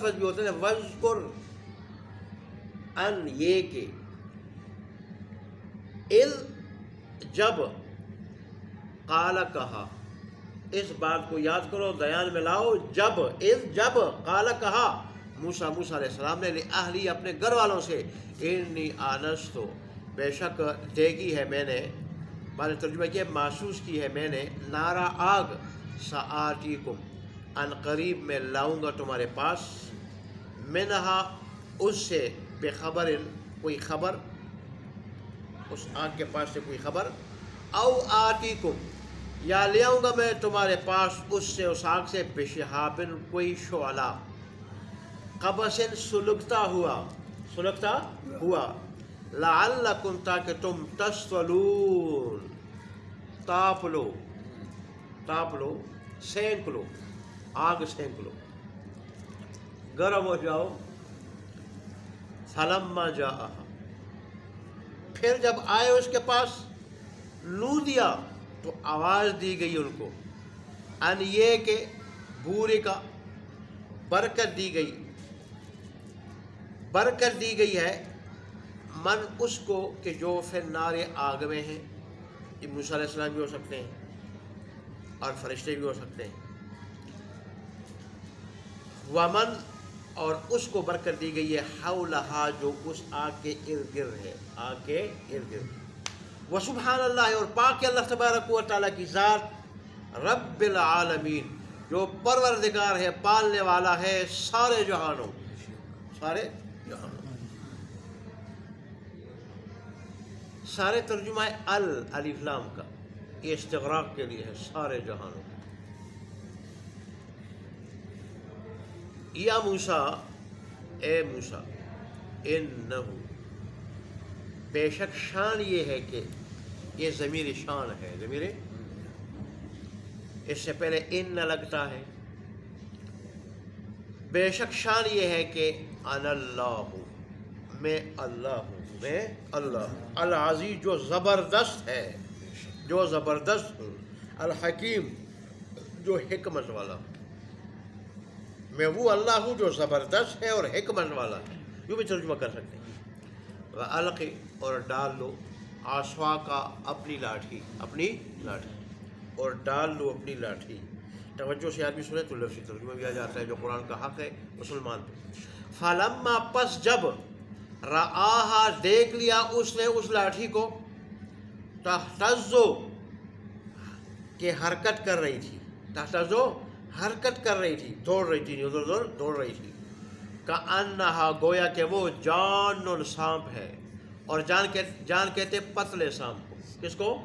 لفظ بھی ہوتے ہیں وذکر ان یہ کہ اذ جب قال کہا، اس بات کو یاد کرو دیان میں لاؤ، جب اذ جب قال کہا موسیٰ علیہ السلام نے لأہلی اپنے گھر والوں سے انی آنست بے شک دیگی ہے میں نے، بعد ترجمہ کیا محسوس کی ہے میں نے، نارا آگ سآتیکم ان قریب میں لاؤں گا تمہارے پاس، منہا اس سے، بخبر کوئی خبر، اس آگ کے پاس سے کوئی خبر، او آتیکم یا لے آؤں گا میں تمہارے پاس اس سے، اس آگ سے، بشہابن کوئی شعلہ، قبسن سلگتا ہوا، لعلکم تاکہ تم تصطلون تاپ لو سینک لو، آگ سینک لو، گرم ہو جاؤ، فلما جاءہا پھر جب آئے اس کے پاس، نودیا تو آواز دی گئی ان کو، ان یہ کہ بورے کا برکت دی گئی ہے، من اس کو کہ جو فی النار آگ میں ہیں، یہ موسیٰ علیہ السلام بھی ہو سکتے ہیں اور فرشتے بھی ہو سکتے ہیں، ومن اور اس کو برکت دی گئی ہے، حولہا جو اس آگ کے ارد گرد ہے، آگ کے ارد گرد، وسبحان اللہ اور پاک ہے اللہ تبارک و تعالیٰ کی ذات، رب العالمین جو پروردگار ہے، پالنے والا ہے سارے جہانوں، سارے ترجمہ ہے الف لام کا، یہ استغراق کے لیے ہے، سارے جہانوں، یا موسیٰ اے موسیٰ، انہو بے شک شان یہ ہے کہ یہ ضمیر شان ہے، ضمیر اس سے پہلے ان لگتا ہے، بے شک شان یہ ہے کہ انا اللہ میں اللہ ہوں، میں اللہ العزیز جو زبردست ہے، جو زبردست ہوں، الحکیم جو حکمت والا، میں وہ اللہ ہوں جو زبردست ہے اور حکمت والا ہے، یوں بھی ترجمہ کر سکتے ہیں، وَأَلْقِ اور ڈال لو، آسوا کا اپنی لاٹھی اور ڈال لو اپنی لاٹھی، توجہ سے آدمی سنے تو لفظی ترجمہ بھی آ جاتا ہے جو قرآن کا حق ہے مسلمان پہ، فَلَمَّا پس جب رآہا دیکھ لیا اس نے اس لاٹھی کو، تہتزو کہ حرکت کر رہی تھی، تہتزو حرکت کر رہی تھی، دوڑ رہی تھی، ادھر ادھر دوڑ رہی تھی، کأنہا گویا کہ وہ جان سانپ ہے، اور جان کہتے پتلے سانپ کو، کس کو؟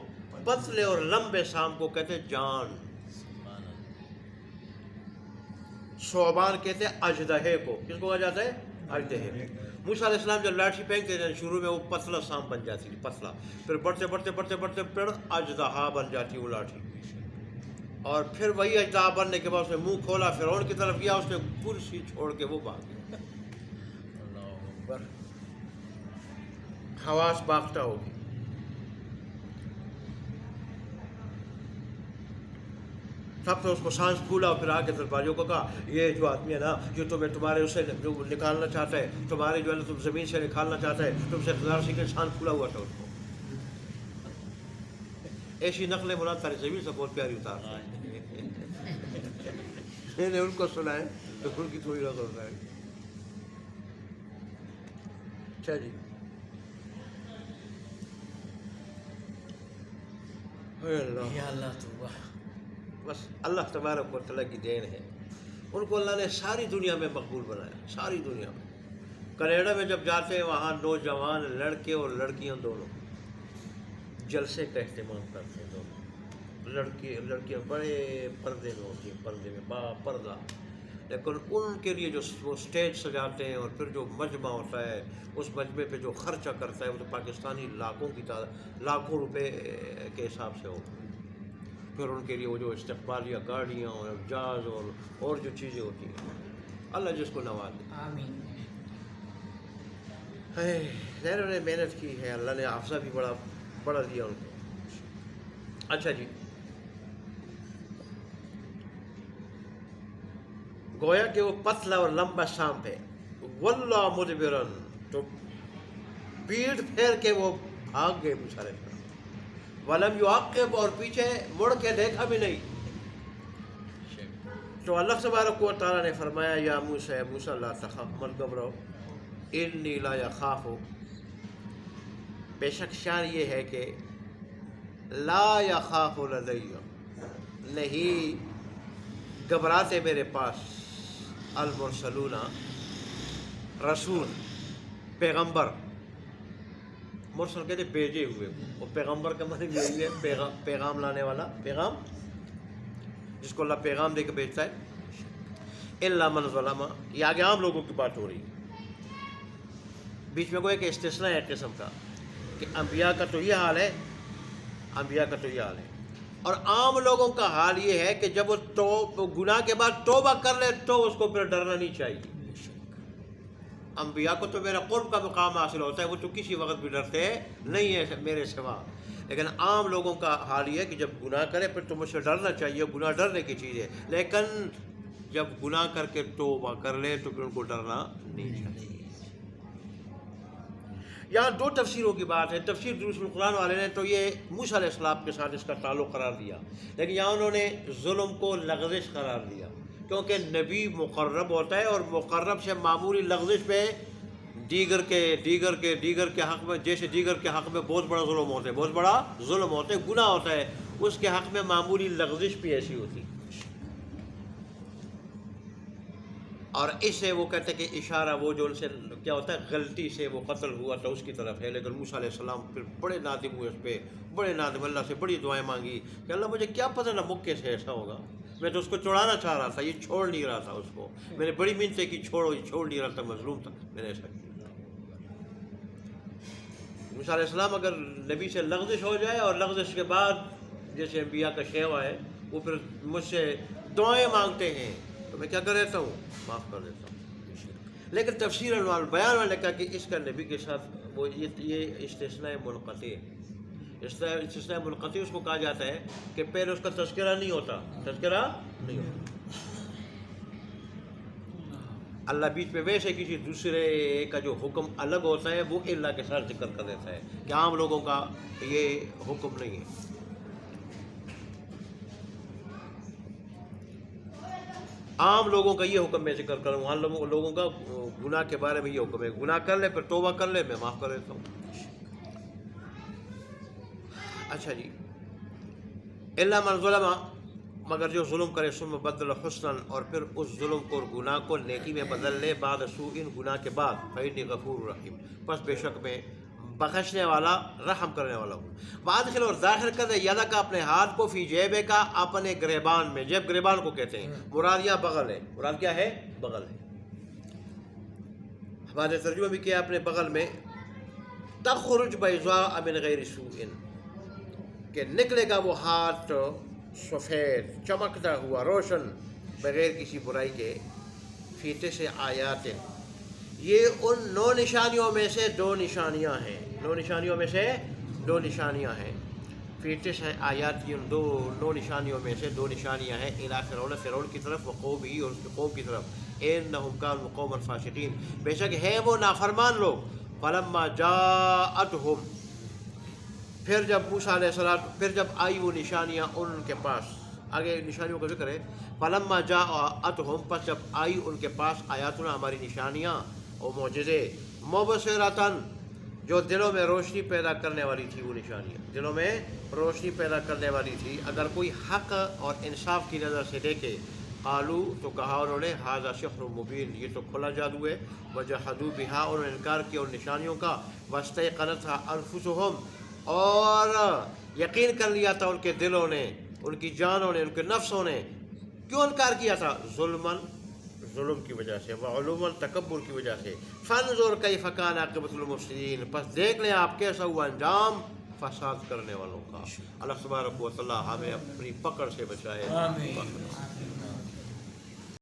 پتلے اور لمبے سانپ کو کہتے جان، ثعبان کہتے اژدہے کو، کس کو کہا جاتا ہے؟ اژدہے۔ موسیٰ علیہ السلام جب لاٹھی پھینکتے تھے شروع میں وہ پتلا سانپ بن جاتی تھی، پتلا، پھر بڑھتے پھر اژدہا بن جاتی وہ لاٹھی، اور پھر وہی اژدہا بننے کے بعد اس نے منہ کھولا، فرعون کی طرف گیا، اس نے کرسی چھوڑ کے وہ بھاگ گیا، اللہ اکبر، حواس باختہ ہوگی۔ تب تو اس کو سانس پھولا، اور پھر آگے درباریوں کو کہا یہ جو آدمی ہے نا یہ تمہیں تمہارے اسے جو نکالنا چاہتا ہے، تمہارے جو ہے نا تم زمین سے نکالنا چاہتا ہے، تم سے خدا سے کہ سانس پھولا ہوا تھا اس کو، ایسی نقلیں مراد تاری زمین سے بہت پیاری اتار میں نے ان کو سنا ہے تو ان کی تھوڑی نقل ہوتا ہے۔ اچھا جی، اللہ تو بس اللہ تبارک و تعالیٰ کی دین ہے، ان کو اللہ نے ساری دنیا میں مقبول بنایا، ساری دنیا میں۔ کینیڈا میں جب جاتے ہیں وہاں نوجوان لڑکے اور لڑکیاں دونوں جلسے کا اہتمام کرتے ہیں، دونوں لڑکیاں بڑے پردے میں ہوتی ہیں، پردے میں با پردہ، لیکن ان کے لیے جو وہ اسٹیج سجاتے ہیں اور پھر جو مجمع ہوتا ہے اس مجمع پہ جو خرچہ کرتا ہے وہ تو پاکستانی لاکھوں روپے کے حساب سے ہوتا ہے، پھر ان کے لیے وہ جو استقبالیہ گاڑیاں اور جہاز اور جو چیزیں ہوتی ہیں، اللہ جس کو نوازے آمین۔ انہوں نے محنت کی ہے، اللہ نے حافظہ بھی بڑا دیا ان کو۔ اچھا جی، گویا کہ وہ پتلا اور لمبا سانپ ہے. واللہ مدبرن، تو پیٹھ پھیر کے وہ بھاگ گئے موسیٰ علیہ السلام. ولم یعقب، اور پیچھے مڑ کے دیکھا بھی نہیں. تو اللہ تبارک و تعالیٰ نے فرمایا یا موسیٰ، موسیٰ لا تخف، مت گھبراؤ، انی لا یخاف، بے شک شان یہ ہے کہ لا یخاف لدی، نہیں گھبراتے میرے پاس، المرسلون، رسول، پیغمبر. مرسل کہتے بھیجے ہوئے، اور پیغمبر کا مطلب یہی ہے پیغام لانے والا، پیغام جس کو اللہ پیغام دے کے بھیجتا ہے. الا من ظلم، یہ آگے عام لوگوں کی بات ہو رہی ہے. بیچ میں کوئی ایک استثناء ہے قسم کا کہ انبیاء کا تو یہ حال ہے، انبیاء کا تو یہ حال ہے، اور عام لوگوں کا حال یہ ہے کہ جب وہ گناہ کے بعد توبہ کر لے تو اس کو پھر ڈرنا نہیں چاہیے. انبیاء کو تو میرا قرب کا مقام حاصل ہوتا ہے، وہ تو کسی وقت بھی ڈرتے نہیں ہے میرے سوا. لیکن عام لوگوں کا حال یہ ہے کہ جب گناہ کرے پھر تو مجھ سے ڈرنا چاہیے، گناہ ڈرنے کی چیز ہے. لیکن جب گناہ کر کے توبہ کر لے تو پھر ان کو ڈرنا نہیں چاہیے. یہاں دو تفسیروں کی بات ہے. تفسیر دروس القرآن والے نے تو یہ موسیٰ علیہ السلام کے ساتھ اس کا تعلق قرار دیا، لیکن یہاں انہوں نے ظلم کو لغزش قرار دیا، کیونکہ نبی مقرب ہوتا ہے، اور مقرب سے معمولی لغزش پہ دیگر کے حق میں، جیسے دیگر کے حق میں بہت بڑا ظلم ہوتا ہے، بہت بڑا ظلم ہوتا ہے، گناہ ہوتا ہے، اس کے حق میں معمولی لغزش بھی ایسی ہوتی. اور اس سے وہ کہتے ہیں کہ اشارہ وہ جو ان سے کیا ہوتا ہے، غلطی سے وہ قتل ہوا تھا اس کی طرف ہے. لیکن موسیٰ علیہ السلام پھر بڑے نادم ہوئے اس پہ، بڑے نادم، اللہ سے بڑی دعائیں مانگی کہ اللہ مجھے کیا پتہ نہ مکے سے ایسا ہوگا، میں تو اس کو چھوڑانا چاہ رہا تھا، یہ چھوڑ نہیں رہا تھا اس کو، میں نے بڑی منتیں کی چھوڑو، یہ چھوڑ نہیں رہا تھا، مظلوم تھا، میں نے ایسا کیا. موسیٰ علیہ السلام اگر نبی سے لغزش ہو جائے اور لغزش کے بعد جیسے انبیاء کا شیوا ہے وہ پھر مجھ سے دعائیں مانگتے ہیں تو میں کیا کر دیتا ہوں، معاف کر دیتا ہوں. لیکن تفسیر البیان میں لکھا کہ اس کا نبی کے ساتھ وہ یہ استثناء منقطع ہے. استثناء منقطع اس کو کہا جاتا ہے کہ پہلے اس کا تذکرہ نہیں ہوتا، تذکرہ نہیں ہوتا. اللہ بیچ میں ویسے کسی دوسرے کا جو حکم الگ ہوتا ہے وہ اللہ کے ساتھ ذکر کر دیتا ہے کہ عام لوگوں کا یہ حکم نہیں ہے. عام لوگوں کا یہ حکم میں ذکر کروں، عام لوگوں کا گناہ کے بارے میں یہ حکم ہے، گناہ کر لے پھر توبہ کر لے میں معاف کر دیتا ہوں. اچھا جی، الا من ظلم، مگر جو ظلم کرے، ثم بدل حسنا، اور پھر اس ظلم کو اور گناہ کو نیکی میں بدل لے، بعد سوء، گناہ کے بعد، فإنی غفور رحیم، پس بے شک میں بخشنے والا رحم کرنے والا ہوں. وادخل، اور داخل کر دے، یدا کا اپنے ہاتھ کو، فی جیبے کا اپنے گریبان میں، جیب گریبان کو کہتے ہیں، مراد یہاں بغل ہے، مراد کیا ہے، بغل ہے. ہمارے ترجمہ بھی کیا اپنے بغل میں، تخرج بیضاء من غیر سوء، کہ نکلے گا وہ ہاتھ سفید چمکتا ہوا روشن بغیر کسی برائی کے، فی تسع آیات، یہ ان 9 نشانیوں میں سے 2 نشانیاں ہیں، 9 نشانیوں میں سے 2 نشانیاں ہیں. فی تسع آیات کی ان 9 نشانیوں میں سے 2 نشانیاں ہیں، الی فرعون، فرعون کی طرف، وقومہ، اور اس کی قوم کی طرف. انہم کانوا قوما فاسقین، بے شک ہے وہ نافرمان لوگ. فلما جاءتہم، پھر جب موسیٰ علیہ السلام، پھر جب آئی وہ نشانیاں ان کے پاس، آگے نشانیوں کا ذکر ہے، فلما جاءتہم، پس جب آئی ان کے پاس، آیاتنا، ہماری نشانیاں اور معجزے، مبصرۃ، جو دلوں میں روشنی پیدا کرنے والی تھی، وہ نشانیاں دلوں میں روشنی پیدا کرنے والی تھی. اگر کوئی حق اور انصاف کی نظر سے دیکھے، قالو، تو کہا انہوں نے، ھذا سحر مبین، یہ تو کھلا جادو ہے. وجحدوا بہا، انہوں نے انکار کیا ان نشانیوں کا. واستیقنتھا انفسہم، اور یقین کر لیا تھا ان کے دلوں نے، ان کی جانوں نے، ان کے نفسوں نے. کیوں انکار کیا تھا؟ ظلماً، ظلم کی وجہ سے، وعلوماً، تکبر کی وجہ سے. فانظر کیف کان عاقبۃ المفسدین، پس دیکھ لیں آپ کیسا ہوا انجام فساد کرنے والوں کا. اللہ تبارک و تعالی ہمیں اپنی پکڑ سے بچائے. آمین.